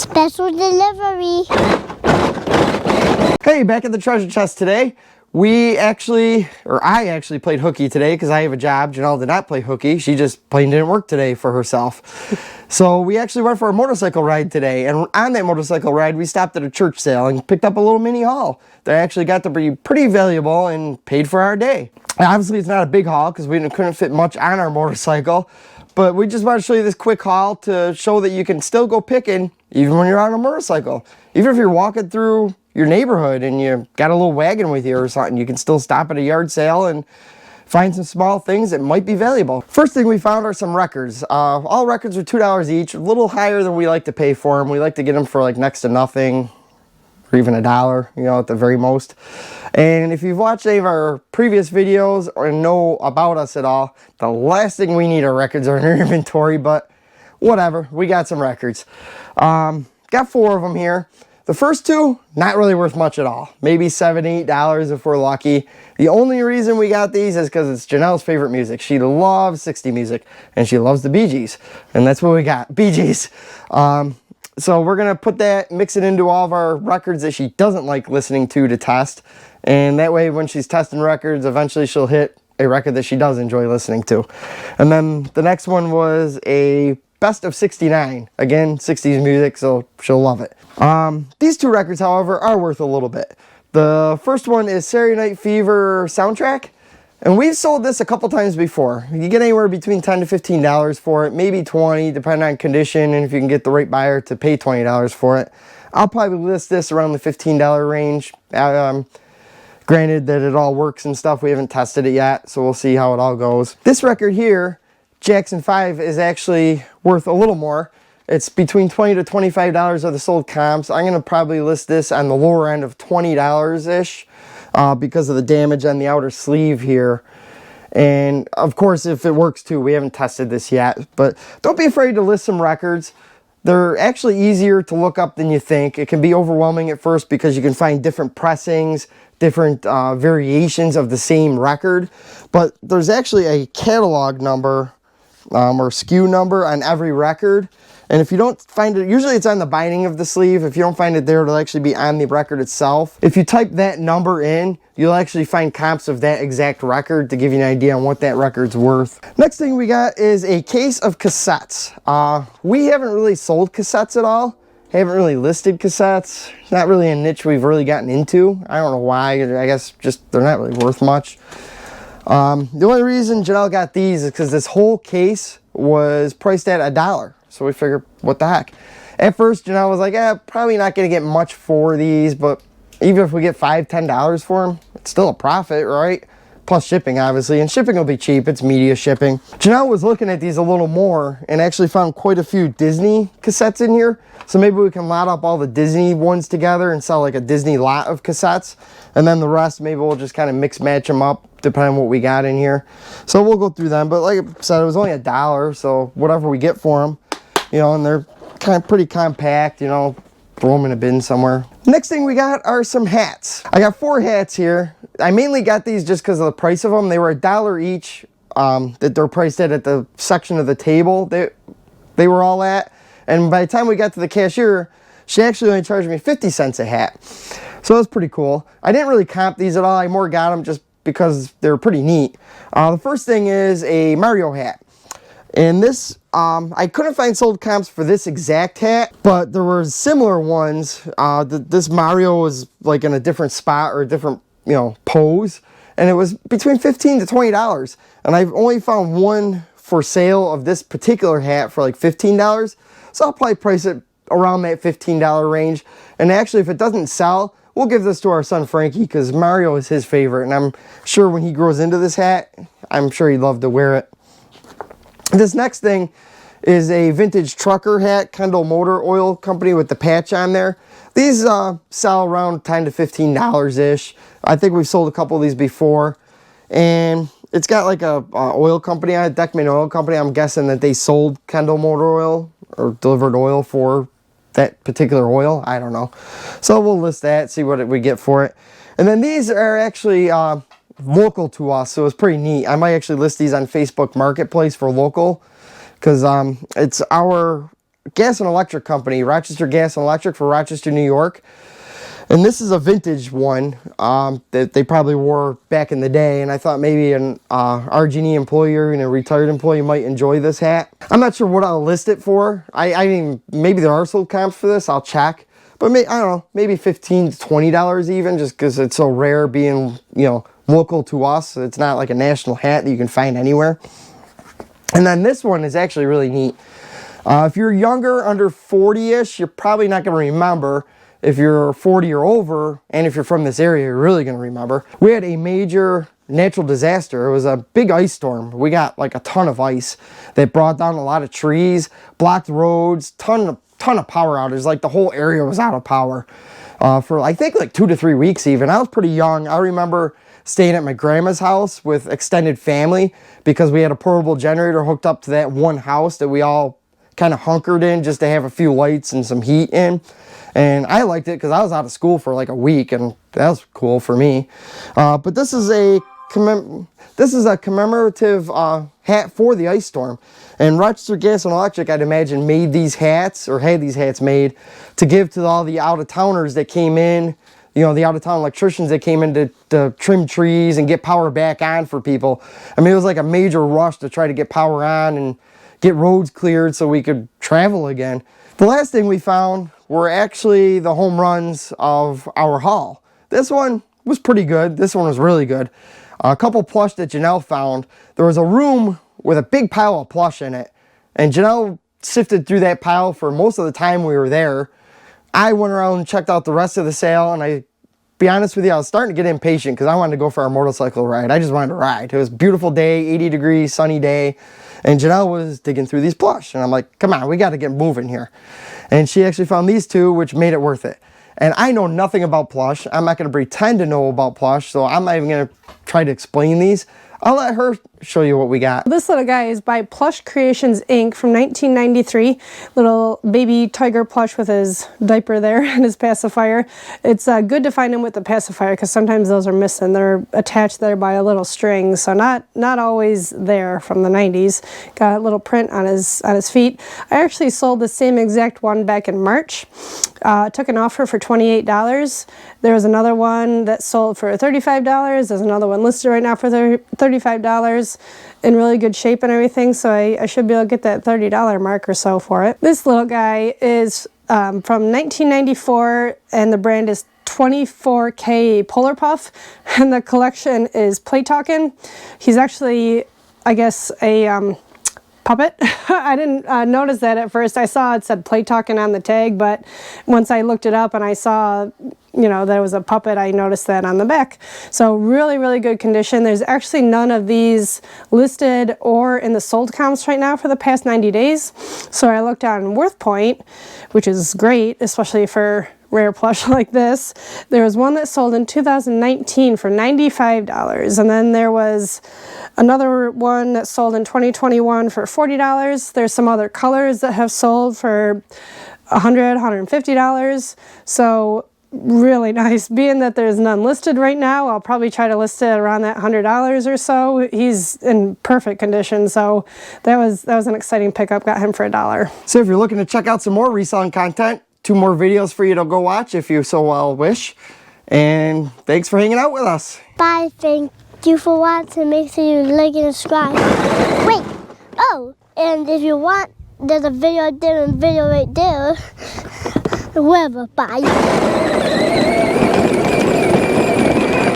Special delivery. Hey, back at the treasure chest today. I actually played hooky today because I have a job. Janelle did not play hooky. She just plain didn't work today for herself. So we actually went for a motorcycle ride today. And on that motorcycle ride, we stopped at a church sale and picked up a little mini haul that actually got to be pretty valuable and paid for our day. And obviously, it's not a big haul because we couldn't fit much on our motorcycle. But we just want to show you this quick haul to show that you can still go picking even when you're on a motorcycle. Even if you're walking through your neighborhood and you got a little wagon with you or something, you can still stop at a yard sale and find some small things that might be valuable. First thing we found are some records. All records are $2 each, a little higher than we like to pay for them. We like to get them for like next to nothing or even $1, you know, at the very most. And if you've watched any of our previous videos or know about us at all, the last thing we need are records in our inventory, but whatever, we got some records. Got 4 of them here. The first 2, not really worth much at all. Maybe $7, $8 if we're lucky. The only reason we got these is because it's Janelle's favorite music. She loves 60s music, and she loves the Bee Gees. And that's what we got, Bee Gees. So we're going to mix it into all of our records that she doesn't like listening to test. And that way, when she's testing records, eventually she'll hit a record that she does enjoy listening to. And then the next one was a Best of 69. Again, 60s music, so she'll love it. These 2 records, however, are worth a little bit. The first one is Saturday Night Fever soundtrack. And we've sold this a couple times before. You get anywhere between $10 to $15 for it, maybe $20, depending on condition, and if you can get the right buyer to pay $20 for it. I'll probably list this around the $15 range. Granted that it all works and stuff, we haven't tested it yet, so we'll see how it all goes. This record here, Jackson 5, is actually worth a little more. It's between $20 to $25 of the sold comps. I'm going to probably list this on the lower end of $20-ish because of the damage on the outer sleeve here. And of course, if it works too, we haven't tested this yet. But don't be afraid to list some records. They're actually easier to look up than you think. It can be overwhelming at first because you can find different pressings, different variations of the same record. But there's actually a catalog number or SKU number on every record. And if you don't find it, usually it's on the binding of the sleeve. If you don't find it there, it'll actually be on the record itself. If you type that number in, you'll actually find comps of that exact record to give you an idea on what that record's worth. Next thing we got is a case of cassettes. We haven't really sold cassettes at all. Haven't really listed cassettes. It's not really a niche we've really gotten into. I don't know why. I guess just they're not really worth much. The only reason Janelle got these is because this whole case was priced at $1. So we figured, what the heck? At first, Janelle was like, probably not going to get much for these, but even if we get $5, $10 for them, it's still a profit, right? Plus shipping, obviously, and shipping will be cheap. It's media shipping. Janelle was looking at these a little more and actually found quite a few Disney cassettes in here. So maybe we can lot up all the Disney ones together and sell like a Disney lot of cassettes. And then the rest, maybe we'll just kind of mix match them up depending on what we got in here. So we'll go through them. But like I said, it was only $1, so whatever we get for them, you know, and they're kind of pretty compact, you know, throw them in a bin somewhere. Next thing we got are some hats. I got 4 hats here. I mainly got these just because of the price of them. They were $1 each that they're priced at the section of the table they were all at. And by the time we got to the cashier, she actually only charged me 50 cents a hat. So that's pretty cool. I didn't really comp these at all. I more got them just because they were pretty neat. The first thing is a Mario hat. And this, I couldn't find sold comps for this exact hat, but there were similar ones. This Mario was like in a different spot or a different, you know, pose. And it was between $15 to $20. And I've only found one for sale of this particular hat for like $15. So I'll probably price it around that $15 range. And actually, if it doesn't sell, we'll give this to our son Frankie because Mario is his favorite. And I'm sure when he grows into this hat, I'm sure he'd love to wear it. This next thing is a vintage trucker hat, Kendall Motor Oil Company with the patch on there. These sell around $10 to $15-ish. I think we've sold a couple of these before. And it's got like a oil company on it, Deckman Oil Company. I'm guessing that they sold Kendall Motor Oil or delivered oil for that particular oil. I don't know. So we'll list that, see what we get for it. And then these are actually local to us, so it's pretty neat. I might actually list these on Facebook Marketplace for local because it's our gas and electric company, Rochester Gas and Electric for Rochester, New York. And this is a vintage one that they probably wore back in the day. And I thought maybe an RG&E employee or a retired employee might enjoy this hat. I'm not sure what I'll list it for. I mean, maybe there are sold comps for this. I'll check. But I don't know, maybe $15 to $20 even, just because it's so rare being, you know, local to us. It's not like a national hat that you can find anywhere. And then this one is actually really neat. If you're younger, under 40-ish, you're probably not going to remember. If you're 40 or over, and if you're from this area, you're really going to remember. We had a major natural disaster. It was a big ice storm. We got like a ton of ice that brought down a lot of trees, blocked roads, ton of power outages. Like the whole area was out of power for I think like 2 to 3 weeks even. I was pretty young. I remember staying at my grandma's house with extended family because we had a portable generator hooked up to that one house that we all kind of hunkered in just to have a few lights and some heat in. And I liked it because I was out of school for like a week, and that was cool for me. But this is a commemorative hat for the ice storm. And Rochester Gas and Electric, I'd imagine, made these hats, or had these hats made, to give to all the out-of-towners that came in, you know, the out-of-town electricians that came in to trim trees and get power back on for people. I mean, it was like a major rush to try to get power on and get roads cleared so we could travel again. The last thing we found were actually the home runs of our haul. This one was pretty good. This one was really good. A couple plush that Janelle found. There was a room with a big pile of plush in it, and Janelle sifted through that pile for most of the time we were there. I went around and checked out the rest of the sale, and I, be honest with you, I was starting to get impatient because I wanted to go for our motorcycle ride. I just wanted to ride. It was a beautiful day, 80 degrees, sunny day, and Janelle was digging through these plush, and I'm like, come on, we got to get moving here. And she actually found these two, which made it worth it. And I know nothing about plush. I'm not going to pretend to know about plush, so I'm not even going to try to explain these. I'll let her show you what we got. This little guy is by Plush Creations Inc. from 1993. Little baby tiger plush with his diaper there and his pacifier. It's good to find him with the pacifier because sometimes those are missing. They're attached there by a little string, so not always there from the 90s. Got a little print on his feet. I actually sold the same exact one back in March. Took an offer for $28. There was another one that sold for $35. There's another one listed right now for $35 in really good shape and everything, so I should be able to get that $30 mark or so for it. This little guy is from 1994, and the brand is 24K Polar Puff, and the collection is Play Talkin'. He's actually, I guess, a puppet. I didn't notice that at first. I saw it said Play Talkin' on the tag, but once I looked it up and I saw, you know, there was a puppet, I noticed that on the back. So really, really good condition. There's actually none of these listed or in the sold comps right now for the past 90 days. So I looked on Worth Point, which is great, especially for rare plush like this. There was one that sold in 2019 for $95, and then there was another one that sold in 2021 for $40. There's some other colors that have sold for $100, $150. So really nice. Being that there's none listed right now, I'll probably try to list it around that $100 or so. He's in perfect condition, so that was an exciting pickup. Got him for $1. So if you're looking to check out some more reselling content, 2 more videos for you to go watch if you so well wish. And thanks for hanging out with us. Bye. Thank you for watching. Make sure you like and subscribe. Wait. Oh, and if you want, there's a video there and a video right there. Whatever. Bye.